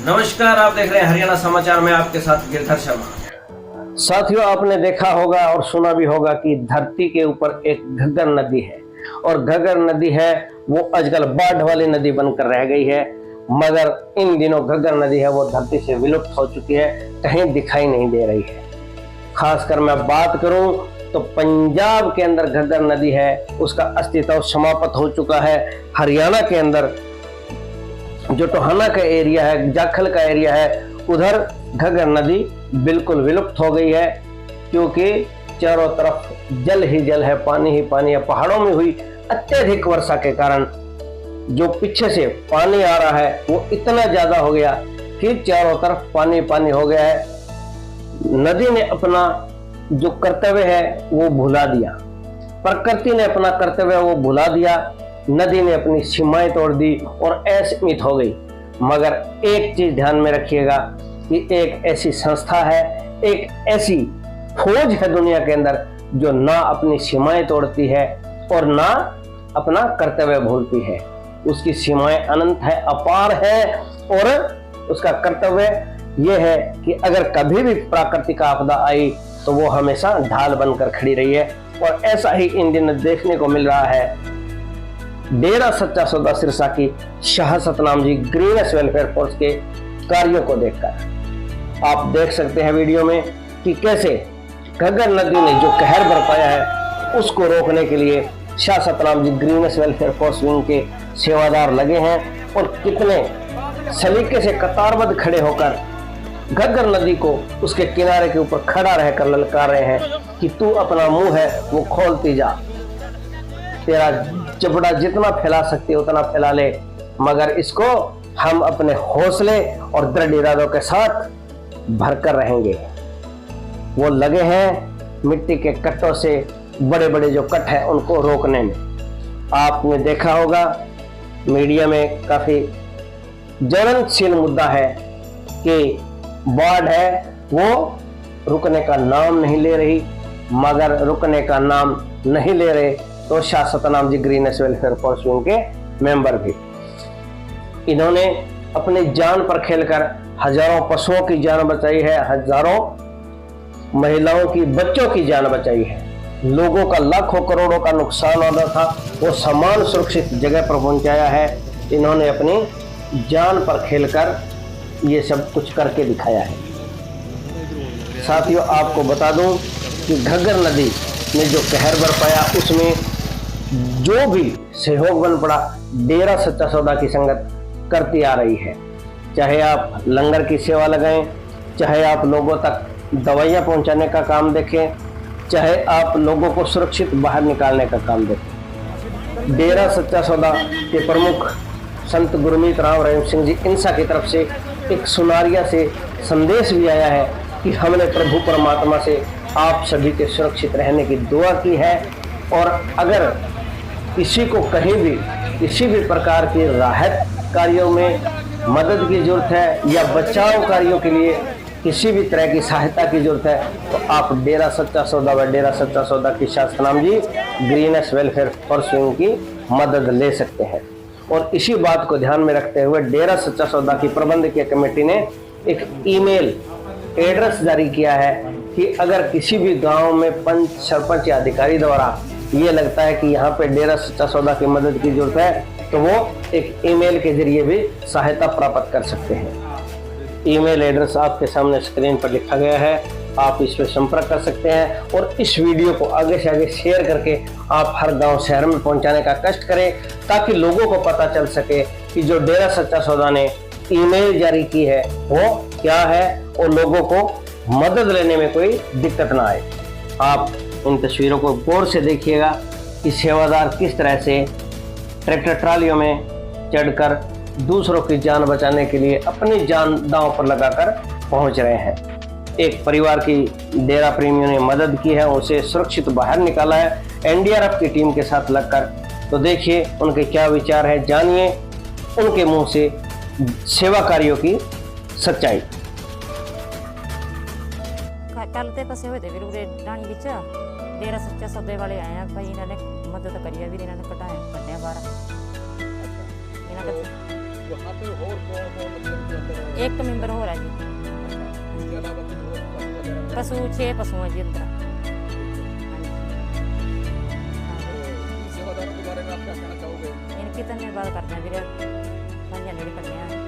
नमस्कार, आप देख रहे हैं हरियाणा समाचार में आपके साथ गिरधर शर्मा। साथियों, आपने देखा होगा और सुना भी होगा कि धरती के ऊपर एक घग्गर नदी है और घग्गर नदी है वो आजकल बाढ़ वाली नदी बनकर रह गई है। मगर इन दिनों घग्गर नदी है वो धरती से विलुप्त हो चुकी है, कहीं दिखाई नहीं दे रही है। खासकर मैं बात करूं तो पंजाब के अंदर घग्गर नदी है, उसका अस्तित्व समाप्त हो चुका है। हरियाणा के अंदर जो टोहाना का एरिया है, जाखल का एरिया है, उधर घग्गर नदी बिल्कुल विलुप्त हो गई है, क्योंकि चारों तरफ जल ही जल है, पानी ही पानी है। पहाड़ों में हुई अत्यधिक वर्षा के कारण जो पीछे से पानी आ रहा है वो इतना ज्यादा हो गया कि चारों तरफ पानी पानी हो गया है। नदी ने अपना जो कर्तव्य है वो भुला दिया, प्रकृति ने अपना कर्तव्य वो भुला दिया, नदी ने अपनी सीमाएं तोड़ दी और असीमित हो गई। मगर एक चीज ध्यान में रखिएगा कि एक ऐसी संस्था है, एक ऐसी फौज है दुनिया के अंदर जो ना अपनी सीमाएं तोड़ती है और ना अपना कर्तव्य भूलती है। उसकी सीमाएं अनंत है, अपार है और उसका कर्तव्य यह है कि अगर कभी भी प्राकृतिक आपदा आई तो वो हमेशा ढाल बनकर खड़ी रही है। और ऐसा ही इन दिनों देखने को मिल रहा है डेरा सच्चा सौदा सिरसा की Shah Satnam ji greens welfare force के कार्यों को देखकर। आप देख सकते हैं वीडियो में कि कैसे घग्गर नदी ने जो कहर बरपाया है उसको रोकने के लिए Shah Satnam ji greens welfare force wing के सेवादार लगे हैं और कितने सलीके से कतारबद्ध खड़े होकर घग्गर नदी को उसके किनारे के ऊपर खड़ा रहकर ललकार रहे हैं कि तू अपना मुंह है वो खोलती जा, तेरा जबड़ा जितना फैला सकते उतना फैला ले, मगर इसको हम अपने हौसले और दृढ़ इरादों के साथ भरकर रहेंगे। वो लगे हैं मिट्टी के कट्टों से, बड़े बड़े जो कट है उनको रोकने में। आपने देखा होगा मीडिया में काफी ज्वलनशील मुद्दा है कि बाढ़ है वो रुकने का नाम नहीं ले रही, मगर रुकने का नाम नहीं ले रहे तो Shah Satnam ji greens welfare force wing के मेंबर भी, इन्होंने अपनी जान पर खेलकर हजारों पशुओं की जान बचाई है, हजारों महिलाओं की, बच्चों की जान बचाई है। लोगों का लाखों करोड़ों का नुकसान होना था वो सामान सुरक्षित जगह पर पहुंचाया है। इन्होंने अपनी जान पर खेलकर ये सब कुछ करके दिखाया है। साथियों, आपको बता दूं कि घग्गर नदी ने जो कहर बरपाया उसमें जो भी सहयोग बन पड़ा डेरा सच्चा सौदा की संगत करती आ रही है। चाहे आप लंगर की सेवा लगाएं, चाहे आप लोगों तक दवाइयां पहुंचाने का काम देखें, चाहे आप लोगों को सुरक्षित बाहर निकालने का काम देखें। डेरा सच्चा सौदा के प्रमुख संत गुरमीत राम रहीम सिंह जी इंसा की तरफ से एक सुनारिया से संदेश भी आया है कि हमने प्रभु परमात्मा से आप सभी के सुरक्षित रहने की दुआ की है, और अगर किसी को कहीं भी किसी भी प्रकार की राहत कार्यों में मदद की जरूरत है या बचाव कार्यों के लिए किसी भी तरह की सहायता की जरूरत है तो आप डेरा सच्चा सौदा व डेरा सच्चा सौदा की Shah Satnam ji greens welfare force wing की मदद ले सकते हैं। और इसी बात को ध्यान में रखते हुए डेरा सच्चा सौदा की प्रबंधकीय कमेटी ने एक ईमेल एड्रेस जारी किया है कि अगर किसी भी गांव में पंच, सरपंच या अधिकारी द्वारा ये लगता है कि यहाँ पे डेरा सच्चा सौदा की मदद की जरूरत है तो वो एक ईमेल के जरिए भी सहायता प्राप्त कर सकते हैं। ईमेल एड्रेस आपके सामने स्क्रीन पर लिखा गया है, आप इस पर संपर्क कर सकते हैं। और इस वीडियो को आगे से आगे शेयर करके आप हर गांव शहर में पहुंचाने का कष्ट करें ताकि लोगों को पता चल सके कि जो डेरा सच्चा सौदा ने ईमेल जारी की है वो क्या है और लोगों को मदद लेने में कोई दिक्कत ना आए। आप इन तस्वीरों को गौर से देखिएगा कि सेवादार किस तरह से ट्रैक्टर ट्रालियों में चढ़कर दूसरों की जान बचाने के लिए अपनी जान दांव पर लगाकर पहुंच रहे हैं। एक परिवार की डेरा प्रेमियों ने मदद की है, उसे सुरक्षित बाहर निकाला है एनडीआरएफ की टीम के साथ लगकर। तो देखिए उनके क्या विचार है, जानिए उनके मुंह से सेवा कार्यों की सच्चाई। कल तो फसे हुए थे फिर उरे डाणी बिच डेरा सच्चा सौदे वाले आए हैं भाई, इन्होंने मदद करी है, फिर इन्होंने कटाए कट्टे 12 इन्होंने एक मेंबर हो रहा है जी। उसके अलावा कुछ और पशु वगैरह? पशु 6 पशु हैं जी अंदर। सेवादारों के बारे में आप क्या कहना चाहोगे? इनकी धन्यवाद करते हैं वीरे, संजय नेड़ी करने हैं।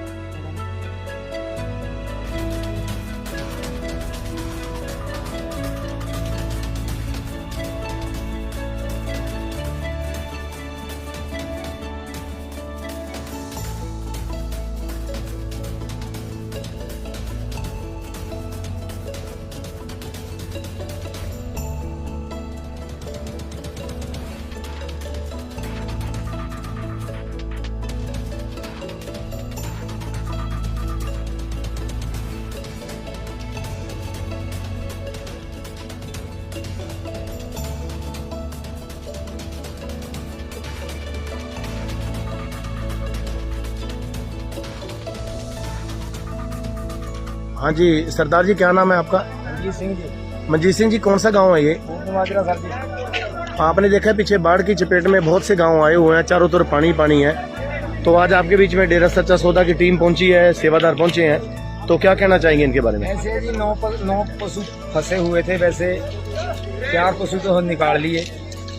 हाँ जी सरदार जी, क्या नाम है आपका? मनजीत सिंह जी, मनजीत सिंह जी, कौन सा गांव है ये? माजरा सर जी। आपने देखा है पीछे बाढ़ की चपेट में बहुत से गांव आए हुए हैं, चारों तरफ पानी पानी है। तो आज आपके बीच में डेरा सच्चा सौदा की टीम पहुंची है, सेवादार पहुंचे हैं, तो क्या कहना चाहेंगे इनके बारे में? ऐसे जी 9 पशु फंसे हुए थे, वैसे 4 पशु तो हम निकाल लिए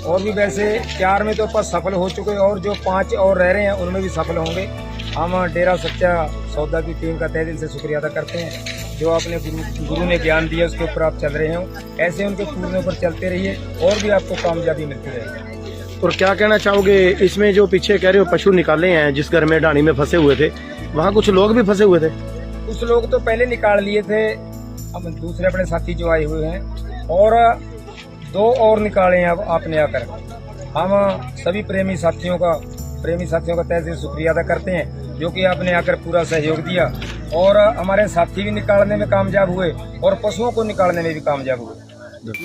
और भी वैसे 4 में तो सफल हो चुके और जो 5 और रह रहे हैं उनमें भी सफल होंगे। हम डेरा सच्चा सौदा की टीम का तहे दिल से शुक्रिया अदा करते हैं, जो अपने गुरु ने ज्ञान दिया उसके ऊपर आप चल रहे हैं। ऐसे उनके पूर्णों पर चलते रहिए और भी आपको कामयाबी मिलती रहेगी। और क्या कहना चाहोगे इसमें जो पीछे कह रहे हो पशु निकाले हैं जिस घर में ढाणी में फंसे हुए थे, वहाँ कुछ लोग भी फंसे हुए थे? कुछ लोग तो पहले निकाल लिए थे, अब दूसरे अपने साथी जो आए हुए हैं और 2 और निकाले हैं अब आपने आकर। हम सभी प्रेमी साथियों का तहे से शुक्रिया अदा करते हैं, जो कि आपने आकर पूरा सहयोग दिया और हमारे साथी भी निकालने में कामयाब हुए और पशुओं को निकालने में भी कामयाब हुए।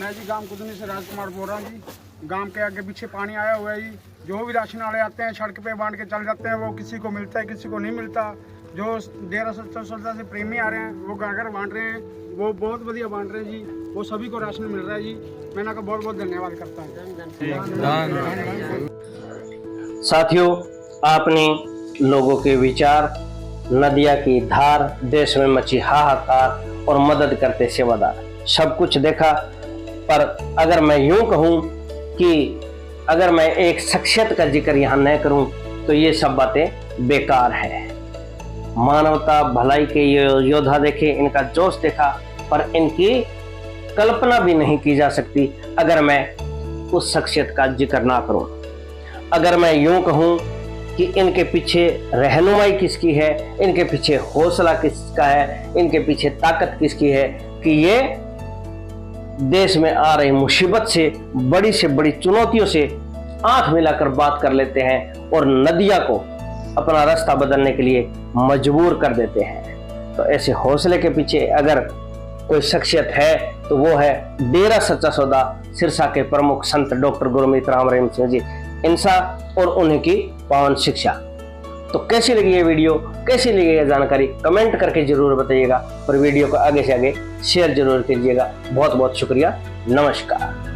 मैं जी गांव कुदनी से राजकुमार बोल रहा हूँ जी। गांव के आगे पीछे पानी आया हुआ है जी। जो भी राशन वाले आते हैं सड़क पे बांट के चल जाते हैं, वो किसी को मिलता है किसी को नहीं मिलता। जो डेरा सच्चा सौदा से प्रेमी आ रहे हैं वो घर बांट रहे हैं, वो बहुत बढ़िया बांट रहे हैं जी, वो सभी को राशन मिल रहा है जी। मैं इनका बहुत बहुत धन्यवाद करता हूँ। साथियों, आपने लोगों के विचार, नदिया की धार, देश में मची हाहाकार और मदद करते सेवादार सब कुछ देखा। पर अगर मैं यूं कहूं कि अगर मैं एक शख्सियत का जिक्र यहाँ न करूं तो ये सब बातें बेकार है। मानवता भलाई के ये योद्धा देखे, इनका जोश देखा, पर इनकी कल्पना भी नहीं की जा सकती अगर मैं उस शख्सियत का जिक्र ना करूं। अगर मैं यूं कहूं कि इनके पीछे रहनुमाई किसकी है, इनके पीछे हौसला किसका है, इनके पीछे ताकत किसकी है, कि ये देश में आ रही मुसीबत से बड़ी चुनौतियों से आंख मिलाकर बात कर लेते हैं और नदिया को अपना रास्ता बदलने के लिए मजबूर कर देते हैं। तो ऐसे हौसले के पीछे अगर कोई शख्सियत है तो वो है डेरा सच्चा सौदा सिरसा के प्रमुख संत डॉक्टर गुरमीत राम रहीम सिंह जी इंसा और उन्हीं की पावन शिक्षा। तो कैसी लगी ये वीडियो, कैसी लगी ये जानकारी, कमेंट करके जरूर बताइएगा और वीडियो को आगे से आगे शेयर जरूर कीजिएगा। बहुत बहुत शुक्रिया, नमस्कार।